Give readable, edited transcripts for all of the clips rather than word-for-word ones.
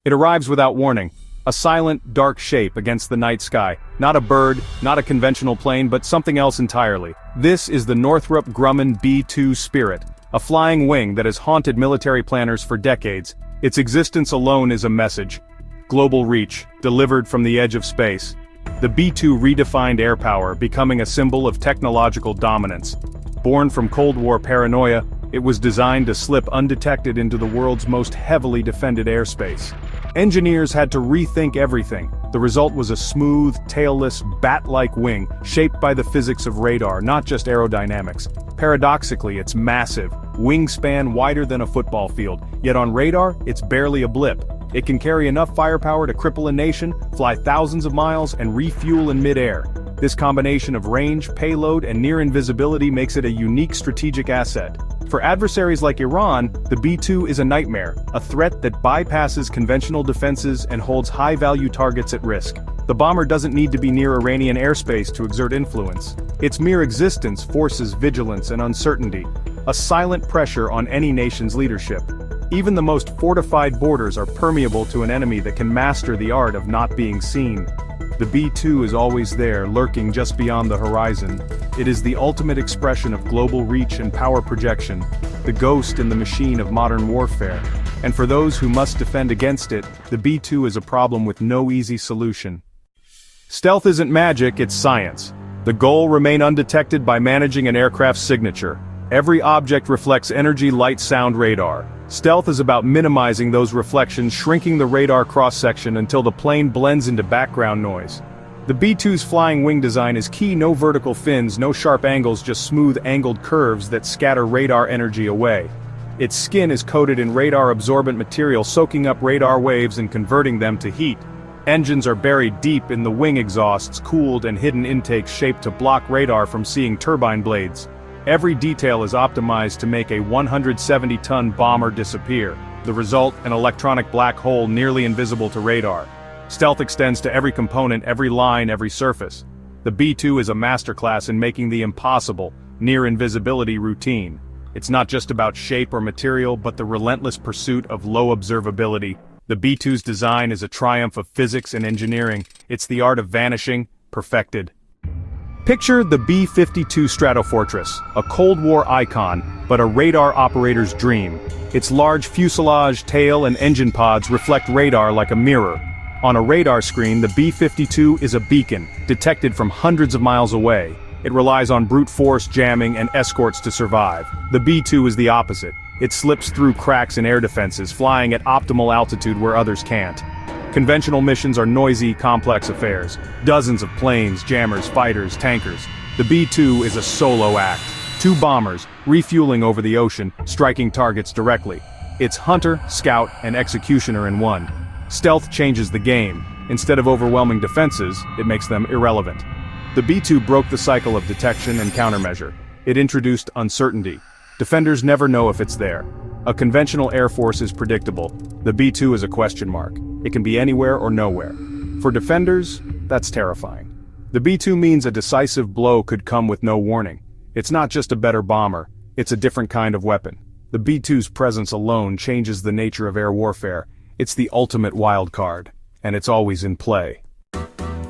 It arrives without warning, a silent, dark shape against the night sky. Not a bird, not a conventional plane, but something else entirely. This is the Northrop Grumman B-2 Spirit, a flying wing that has haunted military planners for decades. Its existence alone is a message. Global reach, delivered from the edge of space. The B-2 redefined air power, becoming a symbol of technological dominance. Born from Cold War paranoia, it was designed to slip undetected into the world's most heavily defended airspace. Engineers had to rethink everything. The result was a smooth, tailless, bat-like wing, shaped by the physics of radar, not just aerodynamics. Paradoxically, it's massive, wingspan wider than a football field, yet on radar, it's barely a blip. It can carry enough firepower to cripple a nation, fly thousands of miles, and refuel in mid-air. This combination of range, payload, and near invisibility makes it a unique strategic asset. For adversaries like Iran, the B-2 is a nightmare, a threat that bypasses conventional defenses and holds high-value targets at risk. The bomber doesn't need to be near Iranian airspace to exert influence. Its mere existence forces vigilance and uncertainty, a silent pressure on any nation's leadership. Even the most fortified borders are permeable to an enemy that can master the art of not being seen. The B-2 is always there, lurking just beyond the horizon. It is the ultimate expression of global reach and power projection, the ghost in the machine of modern warfare. And for those who must defend against it, the B-2 is a problem with no easy solution. Stealth isn't magic, it's science. The goal: remain undetected by managing an aircraft's signature. Every object reflects energy, light, sound, radar. Stealth is about minimizing those reflections, shrinking the radar cross-section until the plane blends into background noise. The B-2's flying wing design is key: no vertical fins, no sharp angles, just smooth angled curves that scatter radar energy away. Its skin is coated in radar-absorbent material, soaking up radar waves and converting them to heat. Engines are buried deep in the wing exhausts, cooled and hidden intakes shaped to block radar from seeing turbine blades. Every detail is optimized to make a 170-ton bomber disappear. The result: an electronic black hole nearly invisible to radar. Stealth extends to every component, every line, every surface. The B-2 is a masterclass in making the impossible, near invisibility, routine. It's not just about shape or material, but the relentless pursuit of low observability. The B-2's design is a triumph of physics and engineering. It's the art of vanishing, perfected. Picture the B-52 Stratofortress, a Cold War icon, but a radar operator's dream. Its large fuselage, tail, and engine pods reflect radar like a mirror. On a radar screen, the B-52 is a beacon, detected from hundreds of miles away. It relies on brute force, jamming, and escorts to survive. The B-2 is the opposite. It slips through cracks in air defenses, flying at optimal altitude where others can't. Conventional missions are noisy, complex affairs. Dozens of planes, jammers, fighters, tankers. The B-2 is a solo act. 2 bombers, refueling over the ocean, striking targets directly. It's hunter, scout, and executioner in one. Stealth changes the game. Instead of overwhelming defenses, it makes them irrelevant. The B-2 broke the cycle of detection and countermeasure. It introduced uncertainty. Defenders never know if it's there. A conventional air force is predictable. The B-2 is a question mark. It can be anywhere or nowhere. For defenders, that's terrifying. The B-2 means a decisive blow could come with no warning. It's not just a better bomber, it's a different kind of weapon. The B-2's presence alone changes the nature of air warfare. It's the ultimate wild card, and it's always in play.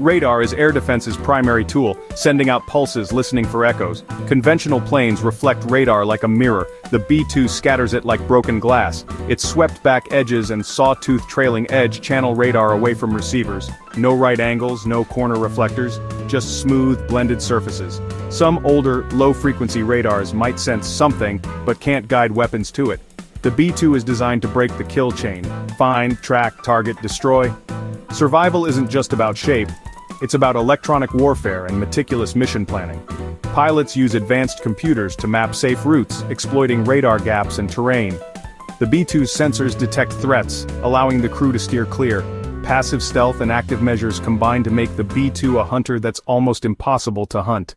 Radar is air defense's primary tool, sending out pulses, listening for echoes. Conventional planes reflect radar like a mirror. The B-2 scatters it like broken glass. Its swept-back edges and sawtooth trailing edge channel radar away from receivers. No right angles, no corner reflectors, just smooth, blended surfaces. Some older, low-frequency radars might sense something, but can't guide weapons to it. The B-2 is designed to break the kill chain. Find, track, target, destroy. Survival isn't just about shape. It's about electronic warfare and meticulous mission planning. Pilots use advanced computers to map safe routes, exploiting radar gaps and terrain. The B-2's sensors detect threats, allowing the crew to steer clear. Passive stealth and active measures combine to make the B-2 a hunter that's almost impossible to hunt.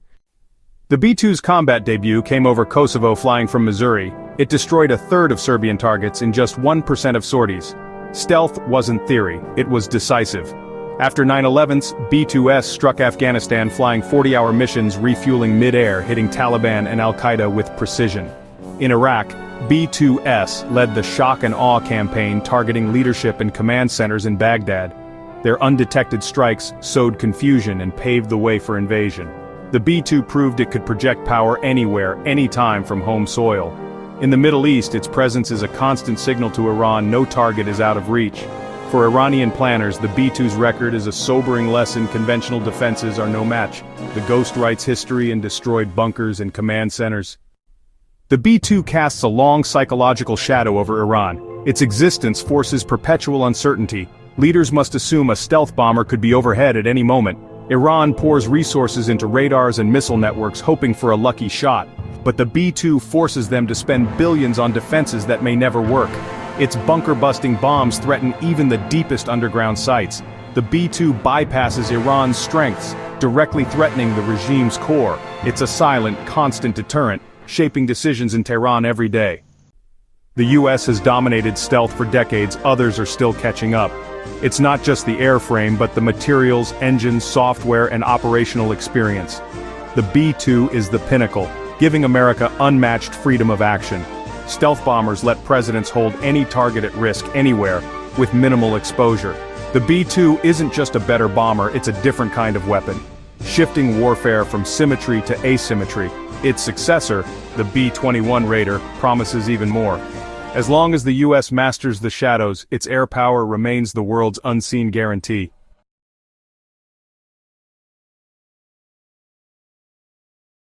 The B-2's combat debut came over Kosovo flying from Missouri. It destroyed a third of Serbian targets in just 1% of sorties. Stealth wasn't theory, it was decisive. After 9/11's, B-2S struck Afghanistan, flying 40-hour missions, refueling mid-air, hitting Taliban and Al-Qaeda with precision. In Iraq, B-2s led the shock and awe campaign targeting leadership and command centers in Baghdad. Their undetected strikes sowed confusion and paved the way for invasion. The B-2 proved it could project power anywhere, anytime from home soil. In the Middle East, its presence is a constant signal to Iran no target is out of reach. For Iranian planners, the B-2's record is a sobering lesson conventional defenses are no match. The Ghost writes history and destroyed bunkers and command centers. The B-2 casts a long psychological shadow over Iran. Its existence forces perpetual uncertainty. Leaders must assume a stealth bomber could be overhead at any moment. Iran pours resources into radars and missile networks hoping for a lucky shot. But the B-2 forces them to spend billions on defenses that may never work. Its bunker-busting bombs threaten even the deepest underground sites. The B-2 bypasses Iran's strengths, directly threatening the regime's core. It's a silent, constant deterrent, shaping decisions in Tehran every day. The US has dominated stealth for decades, others are still catching up. It's not just the airframe but the materials, engines, software, and operational experience. The B-2 is the pinnacle, giving America unmatched freedom of action. Stealth bombers let presidents hold any target at risk anywhere, with minimal exposure. The B-2 isn't just a better bomber, it's a different kind of weapon, shifting warfare from symmetry to asymmetry. Its successor, the B-21 Raider, promises even more. As long as the US masters the shadows, its air power remains the world's unseen guarantee.